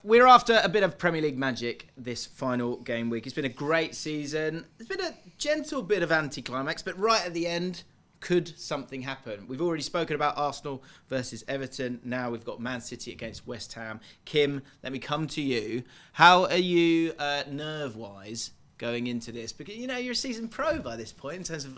We're after a bit of Premier League magic this final game week. It's been a great season. There's been a gentle bit of anticlimax, but right at the end, could something happen? We've already spoken about Arsenal versus Everton. Now we've got Man City against West Ham. Kim, let me come to you. How are you nerve-wise going into this? Because, you're a seasoned pro by this point in terms of,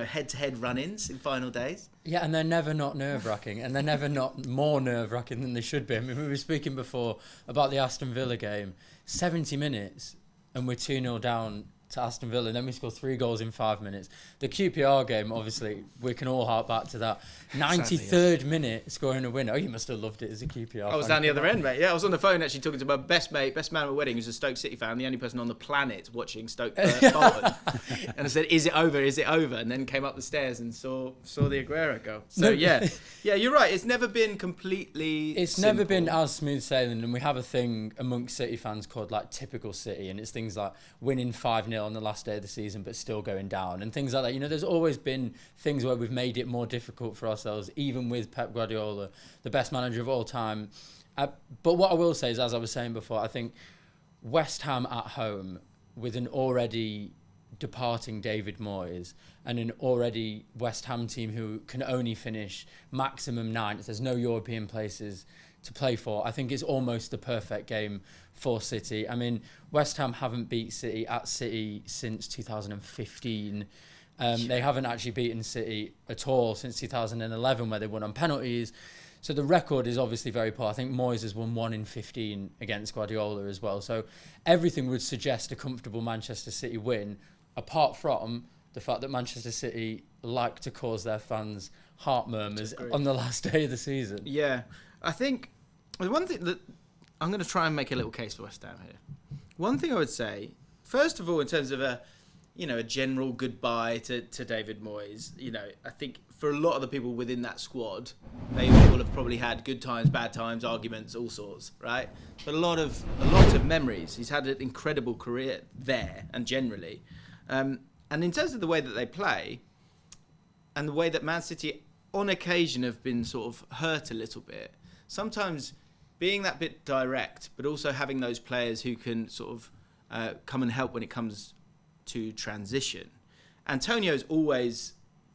head-to-head run-ins in final days. Yeah, and they're never not nerve-wracking, and they're never not more nerve-wracking than they should be. I mean, we were speaking before about the Aston Villa game. 70 minutes, and we're 2-0 down to Aston Villa, and then we score 3 goals in 5 minutes. The QPR game, obviously, we can all hark back to that. 93rd minute, scoring a winner. Oh, you must have loved it as a QPR fan. I was down the other end, mate. Yeah, I was on the phone actually talking to my best man at my wedding, who's a Stoke City fan, the only person on the planet watching Stoke Bolton. And I said, "Is it over? Is it over?" And then came up the stairs and saw the Aguero goal. So yeah, you're right. It's never been completely. It's simple. never been as smooth sailing, and we have a thing amongst City fans called typical City, and it's things like winning 5-0 on the last day of the season but still going down and things like that. There's always been things where we've made it more difficult for ourselves, even with Pep Guardiola, the best manager of all time. But what I will say is, as I was saying before, I think West Ham at home with an already departing David Moyes and an already West Ham team who can only finish maximum 9th, there's no European places to play for, I think it's almost the perfect game for City. I mean, West Ham haven't beat City at City since 2015. They haven't actually beaten City at all since 2011, where they won on penalties. So the record is obviously very poor. I think Moyes has won 1 in 15 against Guardiola as well. So everything would suggest a comfortable Manchester City win, apart from the fact that Manchester City like to cause their fans heart murmurs on the last day of the season. Yeah, I think the one thing that I'm going to try and make a little case for West Ham here. One thing I would say, first of all, in terms of a general goodbye to David Moyes, I think for a lot of the people within that squad, they will have probably had good times, bad times, arguments, all sorts, right? But a lot of memories. He's had an incredible career there and generally. And in terms of the way that they play and the way that Man City on occasion have been sort of hurt a little bit, sometimes being that bit direct, but also having those players who can sort of come and help when it comes to transition. Antonio's always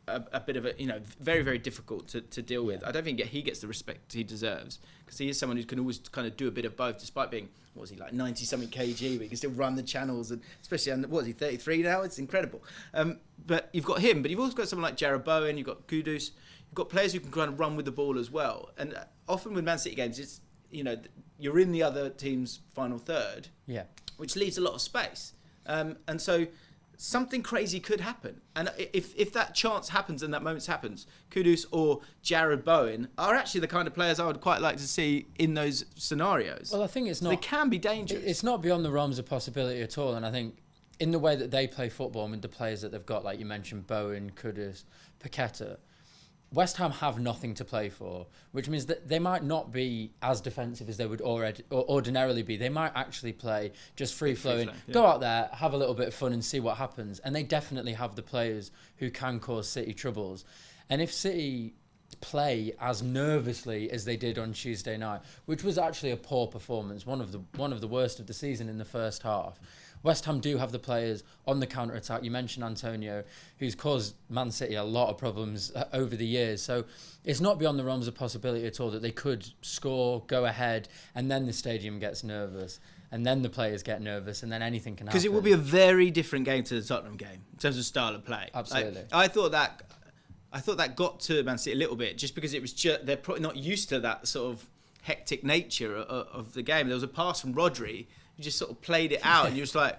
a bit of a, very, very difficult to deal with. I don't think he gets the respect he deserves, because he is someone who can always kind of do a bit of both, despite being, 90-something kg, but he can still run the channels, and especially, 33 now? It's incredible. But you've got him, but you've also got someone like Jared Bowen, you've got Kudus, you've got players who can kind of run with the ball as well. And often with Man City games, it's, you're in the other team's final third, which leaves a lot of space. And so something crazy could happen. And if that chance happens and that moment happens, Kudus or Jared Bowen are actually the kind of players I would quite like to see in those scenarios. Well, I think it's not... They can be dangerous. It's not beyond the realms of possibility at all. And I think in the way that they play football, with the players that they've got, like you mentioned, Bowen, Kudus, Paqueta, West Ham have nothing to play for, which means that they might not be as defensive as they would ordinarily be. They might actually play just free-flowing, go out there, have a little bit of fun and see what happens. And they definitely have the players who can cause City troubles. And if City play as nervously as they did on Tuesday night, which was actually a poor performance, one of the worst of the season in the first half, West Ham do have the players on the counter-attack. You mentioned Antonio, who's caused Man City a lot of problems over the years. So it's not beyond the realms of possibility at all that they could score, go ahead, and then the stadium gets nervous, and then the players get nervous, and then anything can happen. Because it will be a very different game to the Tottenham game in terms of style of play. Absolutely. I thought that got to Man City a little bit, just because it was they're probably not used to that sort of hectic nature of the game. There was a pass from Rodri. You just sort of played it out, and you're just like,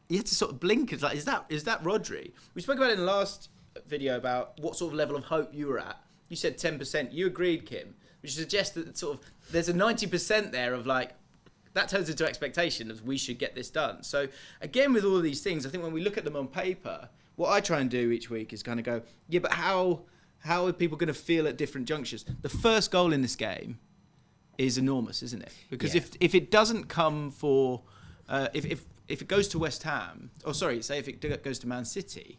you had to sort of blink. It's like, is that Rodri? We spoke about it in the last video about what sort of level of hope you were at. You said 10%. You agreed, Kim, which suggests that sort of there's a 90% there of that turns into expectation of we should get this done. So again, with all of these things, I think when we look at them on paper, what I try and do each week is kind of go, yeah, but how are people going to feel at different junctures? The first goal in this game is enormous, isn't it? Because if it doesn't come for if it goes to West Ham, say if it goes to Man City,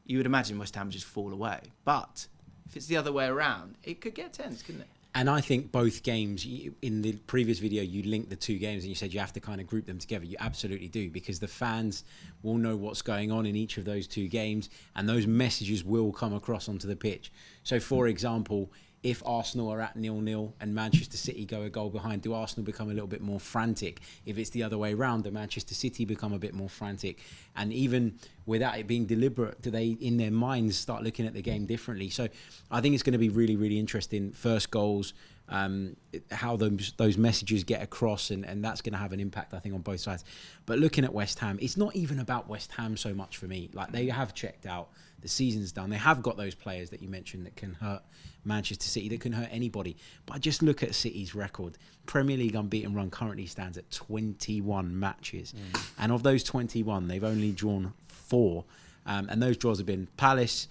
you would imagine West Ham just fall away. But if it's the other way around, it could get tense, couldn't it? And I think both games, in the previous video, you linked the two games and you said you have to kind of group them together. You absolutely do, because the fans will know what's going on in each of those two games, and those messages will come across onto the pitch. So, for example, if Arsenal are at 0-0 and Manchester City go a goal behind, do Arsenal become a little bit more frantic? If it's the other way around, do Manchester City become a bit more frantic? And even without it being deliberate, do they, in their minds, start looking at the game differently? So I think it's going to be really, really interesting. First goals, how those messages get across, and that's going to have an impact, I think, on both sides. But looking at West Ham, it's not even about West Ham so much for me. Like, they have checked out. The season's done. They have got those players that you mentioned that can hurt Manchester City, that can hurt anybody. But I just look at City's record. Premier League unbeaten run currently stands at 21 matches. And of those 21, they've only drawn 4. And those draws have been Palace,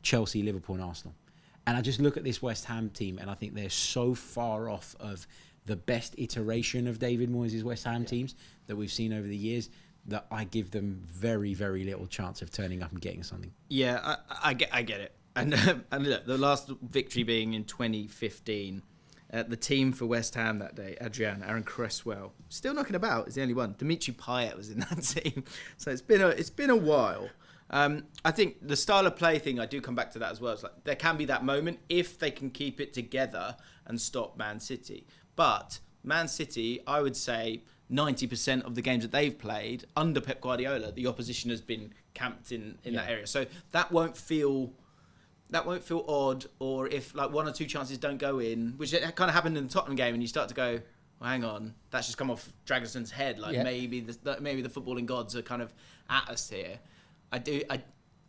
Chelsea, Liverpool and Arsenal. And I just look at this West Ham team and I think they're so far off of the best iteration of David Moyes' West Ham teams that we've seen over the years, that I give them very, very little chance of turning up and getting something. Yeah, I get it. And look, the last victory being in 2015, the team for West Ham that day, Aaron Cresswell, still knocking about, is the only one. Dimitri Payet was in that team. So it's been a while. I think the style of play thing, I do come back to that as well. It's like there can be that moment if they can keep it together and stop Man City. But Man City, I would say 90% of the games that they've played under Pep Guardiola, the opposition has been camped in that area. So that won't feel odd, or if like one or two chances don't go in, which kind of happened in the Tottenham game, and you start to go, well, hang on, that's just come off Dragonson's head. Like maybe the footballing gods are kind of at us here.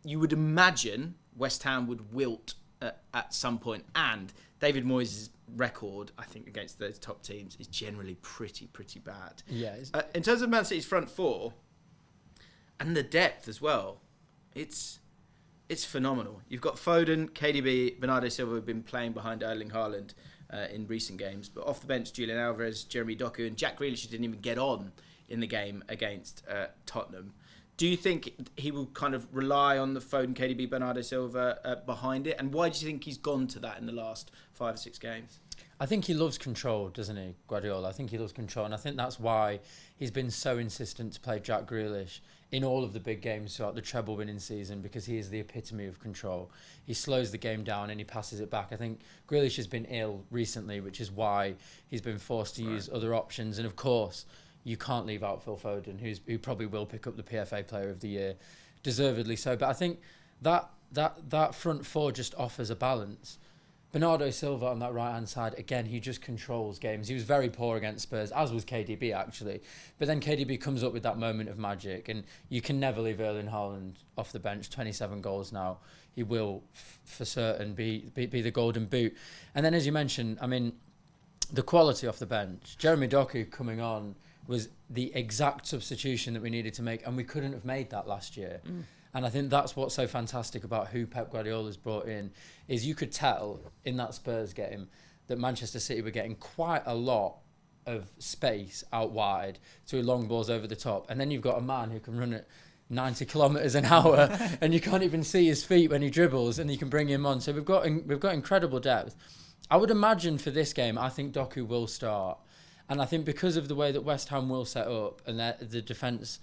You would imagine West Ham would wilt at some point, and David Moyes' record, I think, against those top teams is generally pretty bad. Yeah. In terms of Man City's front four and the depth as well, it's phenomenal. You've got Foden, KDB, Bernardo Silva have been playing behind Erling Haaland in recent games, but off the bench, Julian Alvarez, Jeremy Doku, and Jack Grealish didn't even get on in the game against Tottenham. Do you think he will kind of rely on the Foden, KDB, Bernardo Silva behind it? And why do you think he's gone to that in the last 5 or 6 games? I think he loves control, doesn't he, Guardiola? I think he loves control, and I think that's why he's been so insistent to play Jack Grealish in all of the big games throughout the treble-winning season, because he is the epitome of control. He slows the game down and he passes it back. I think Grealish has been ill recently, which is why he's been forced to use other options. And of course, you can't leave out Phil Foden, who probably will pick up the PFA Player of the Year, deservedly so. But I think that front four just offers a balance. Bernardo Silva on that right-hand side, again, he just controls games. He was very poor against Spurs, as was KDB, actually. But then KDB comes up with that moment of magic, and you can never leave Erling Haaland off the bench. 27 goals now. He will, for certain, be the golden boot. And then, as you mentioned, I mean, the quality off the bench. Jeremy Doku coming on was the exact substitution that we needed to make, and we couldn't have made that last year. And I think that's what's so fantastic about who Pep Guardiola's brought in, is you could tell in that Spurs game that Manchester City were getting quite a lot of space out wide through long balls over the top. And then you've got a man who can run at 90 kilometres an hour and you can't even see his feet when he dribbles, and you can bring him on. So we've got incredible depth. I would imagine for this game, I think Doku will start. And I think because of the way that West Ham will set up and the defence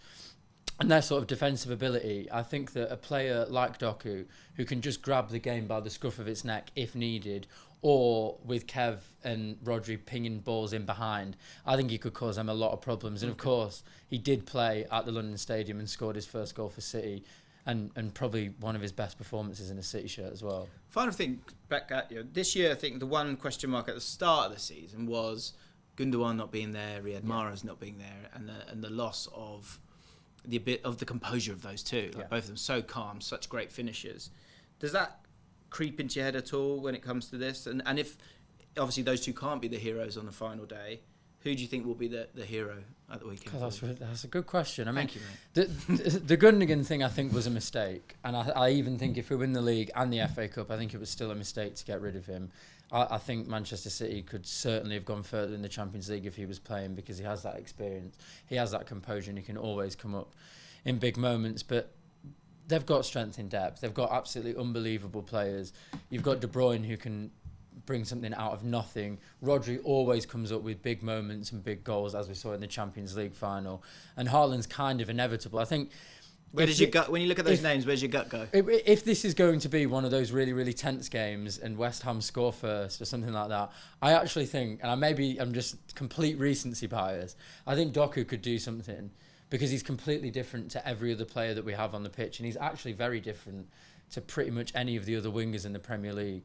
and their sort of defensive ability, I think that a player like Doku, who can just grab the game by the scruff of its neck if needed, or with Kev and Rodri pinging balls in behind, I think he could cause them a lot of problems. And of course, he did play at the London Stadium and scored his first goal for City, and probably one of his best performances in a City shirt as well. Final thing back at you. This year, I think the one question mark at the start of the season was Gundogan not being there, Riyad Mahrez not being there, and the loss of the bit of the composure of those two. Like both of them so calm, such great finishers. Does that creep into your head at all when it comes to this? And if obviously those two can't be the heroes on the final day, who do you think will be the hero at the weekend? That's a good question. I mean, thank you, mate. The Gundogan thing, I think, was a mistake, and I even think if we win the league and the FA Cup, I think it was still a mistake to get rid of him. I think Manchester City could certainly have gone further in the Champions League if he was playing, because he has that experience, he has that composure, and he can always come up in big moments. But they've got strength in depth. They've got absolutely unbelievable players. You've got De Bruyne, who can bring something out of nothing. Rodri always comes up with big moments and big goals, as we saw in the Champions League final. And Haaland's kind of inevitable. I think... Where does your gut, when you look at those names, where's your gut go? If this is going to be one of those really, really tense games and West Ham score first or something like that, I actually think, and I'm just complete recency bias, I think Doku could do something because he's completely different to every other player that we have on the pitch, and he's actually very different to pretty much any of the other wingers in the Premier League.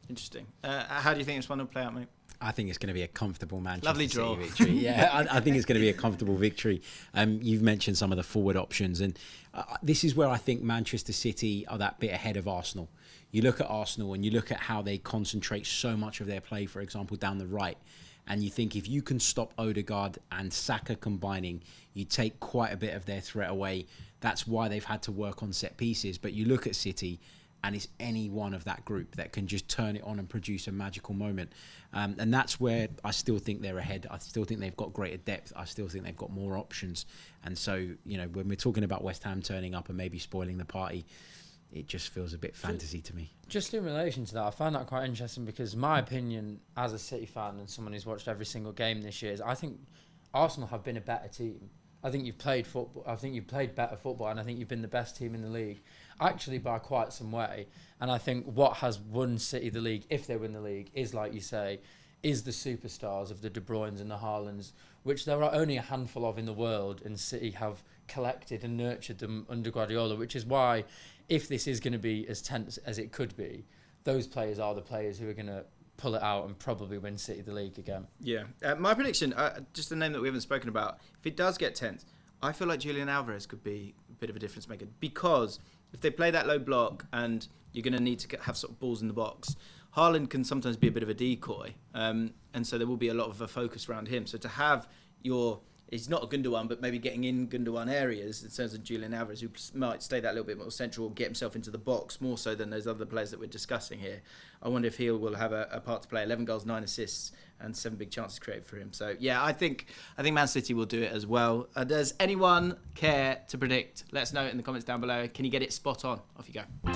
Interesting. How do you think this one will play out, mate? I think it's going to be a comfortable Manchester Lovely draw. City victory. Yeah, I think it's going to be a comfortable victory. You've mentioned some of the forward options, and this is where I think Manchester City are that bit ahead of Arsenal. You look at Arsenal and you look at how they concentrate so much of their play, for example, down the right, and you think if you can stop Odegaard and Saka combining, you take quite a bit of their threat away. That's why they've had to work on set pieces. But you look at City, and it's any one of that group that can just turn it on and produce a magical moment. And that's where I still think they're ahead. I still think they've got greater depth. I still think they've got more options. And so, when we're talking about West Ham turning up and maybe spoiling the party, it just feels a bit fantasy to me. Just in relation to that, I find that quite interesting because my opinion as a City fan and someone who's watched every single game this year is I think Arsenal have been a better team. I think you've played football. I think you've played better football, and I think you've been the best team in the league, actually by quite some way. And I think what has won City the league, if they win the league, is like you say, is the superstars of the De Bruynes and the Haalands, which there are only a handful of in the world, and City have collected and nurtured them under Guardiola, which is why, if this is going to be as tense as it could be, those players are the players who are going to pull it out and probably win City the league again. Yeah. My prediction, just a name that we haven't spoken about, if it does get tense, I feel like Julian Alvarez could be a bit of a difference maker, because if they play that low block and you're going to need to have sort of balls in the box, Haaland can sometimes be a bit of a decoy, and so there will be a lot of a focus around him. So to have he's not a Gundogan, but maybe getting in Gundogan areas in terms of Julian Alvarez, who might stay that little bit more central or get himself into the box more so than those other players that we're discussing here. I wonder if he will have a part to play. 11 goals, 9 assists, and 7 big chances created for him. So yeah, I think Man City will do it as well. Does anyone care to predict? Let us know in the comments down below. Can you get it spot on? Off you go.